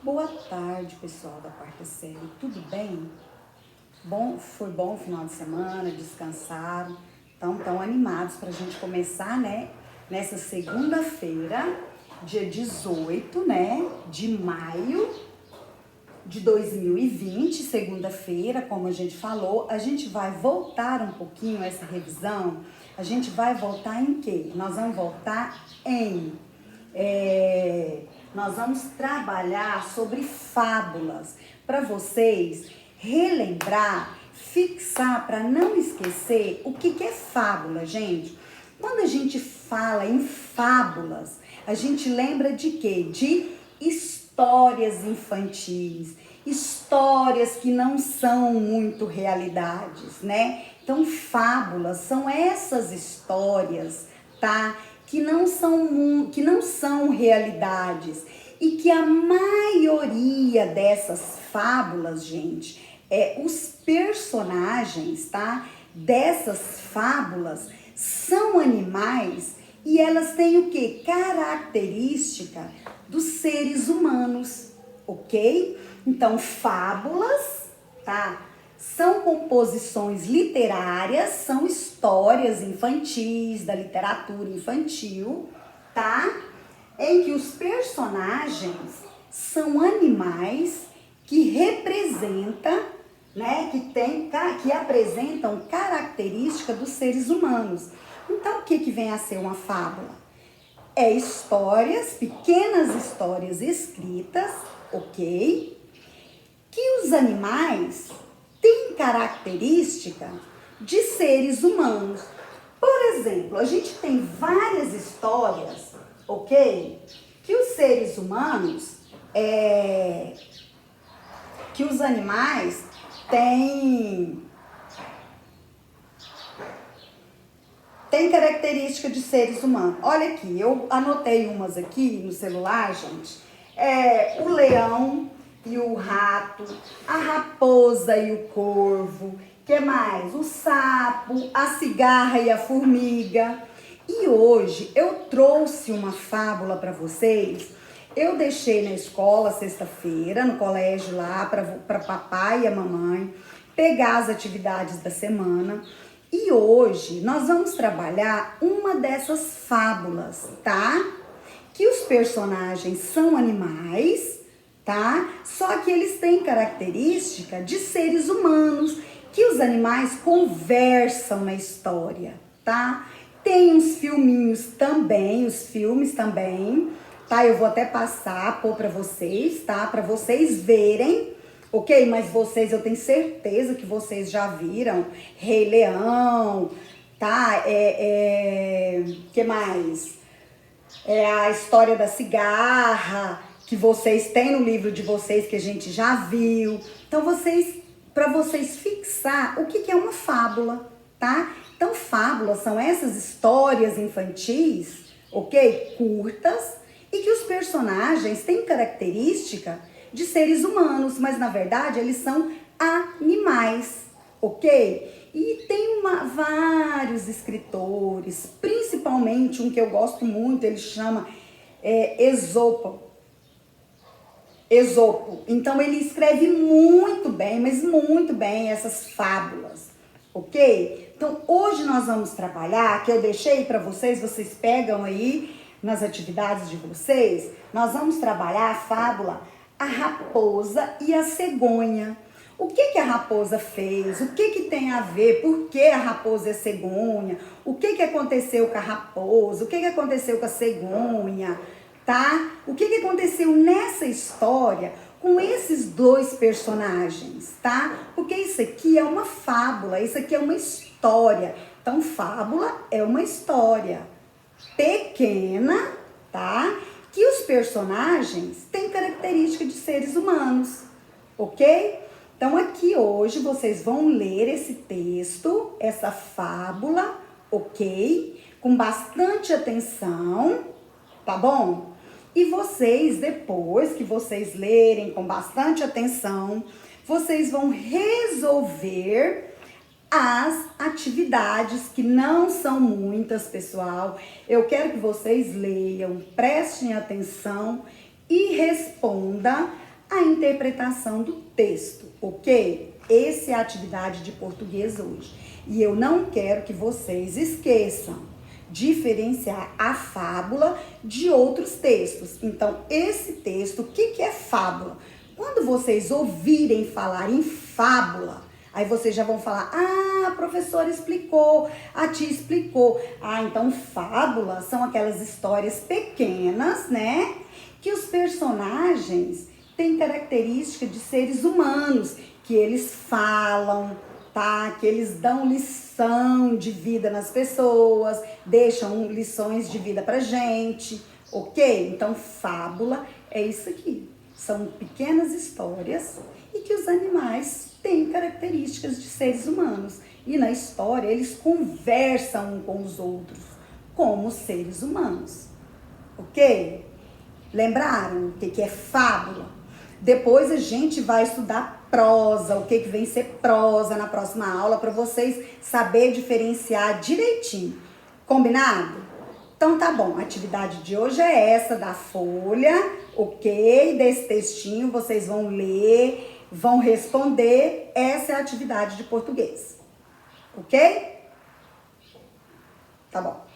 Boa tarde, pessoal da quarta série. Tudo bem? Foi bom o final de semana, descansaram, tão animados para a gente começar, né? Nessa segunda-feira, dia 18, né? De maio de 2020, segunda-feira, como a gente falou, a gente vai voltar um pouquinho essa revisão. A gente vai voltar em quê? Nós vamos voltar em... nós vamos trabalhar sobre fábulas para vocês relembrar, fixar, para não esquecer o que é fábula, gente. Quando a gente fala em fábulas, a gente lembra de quê? De histórias infantis, histórias que não são muito realidades, né? Então, fábulas são essas histórias, tá? Que não são realidades e que a maioria dessas fábulas, gente, os personagens, tá? Dessas fábulas são animais e elas têm o que? Característica dos seres humanos, ok? Então, fábulas, tá? São composições literárias, são histórias infantis, da literatura infantil, tá? Em que os personagens são animais que representam, né? Que apresentam características dos seres humanos. Então, o que vem a ser uma fábula? É histórias, pequenas histórias escritas, ok? Que os animais têm característica de seres humanos. Por exemplo, a gente tem várias histórias, ok? Que os seres humanos, que os animais têm característica de seres humanos. Olha aqui, eu anotei umas aqui no celular, gente. O leão e o rato, a raposa e o corvo, que mais? O sapo, a cigarra e a formiga. E hoje eu trouxe uma fábula para vocês. Eu deixei na escola sexta-feira, no colégio lá, para papai e a mamãe pegar as atividades da semana. E hoje nós vamos trabalhar uma dessas fábulas, tá? Que os personagens são animais, tá? Só que eles têm característica de seres humanos, que os animais conversam na história, tá? Tem uns filminhos também, os filmes também, tá? Eu vou até pôr pra vocês, tá? Pra vocês verem, ok? Mas vocês, eu tenho certeza que vocês já viram Rei Leão, tá? Que mais? A história da cigarra, que vocês têm no livro de vocês, que a gente já viu. Então, para vocês fixar o que é uma fábula, tá? Então, fábulas são essas histórias infantis, ok? Curtas, e que os personagens têm característica de seres humanos, mas na verdade eles são animais, ok? E tem vários escritores, principalmente um que eu gosto muito, ele chama Esopo. Então ele escreve muito bem, mas muito bem essas fábulas, ok? Então hoje nós vamos trabalhar, que eu deixei para vocês pegam aí nas atividades de vocês, nós vamos trabalhar a fábula A Raposa e a Cegonha. O que a raposa fez? O que tem a ver? Por que a raposa é cegonha? O que aconteceu com a raposa? O que aconteceu com a cegonha? Tá? O que aconteceu nessa história com esses dois personagens, tá? Porque isso aqui é uma fábula, isso aqui é uma história. Então, fábula é uma história pequena, tá? Que os personagens têm característica de seres humanos, ok? Então, aqui hoje vocês vão ler esse texto, essa fábula, ok? Com bastante atenção, tá bom? E vocês, depois que vocês lerem com bastante atenção, vocês vão resolver as atividades, que não são muitas, pessoal. Eu quero que vocês leiam, prestem atenção e respondam a interpretação do texto, ok? Essa é a atividade de português hoje. E eu não quero que vocês esqueçam diferenciar a fábula de outros textos. Então, esse texto, o que é fábula? Quando vocês ouvirem falar em fábula, aí vocês já vão falar, ah, a professora explicou, a tia explicou. Ah, então fábulas são aquelas histórias pequenas, né? Que os personagens têm característica de seres humanos, que eles falam, tá? Que eles dão lição de vida nas pessoas, deixam lições de vida pra gente, ok? Então, fábula é isso aqui. São pequenas histórias e que os animais têm características de seres humanos. E na história, eles conversam um com os outros, como seres humanos, ok? Lembraram o que é fábula? Depois a gente vai estudar prosa, o que vem ser prosa na próxima aula, para vocês saberem diferenciar direitinho. Combinado? Então tá bom, a atividade de hoje é essa da folha, ok? Desse textinho, vocês vão ler, vão responder. Essa é a atividade de português, ok? Tá bom.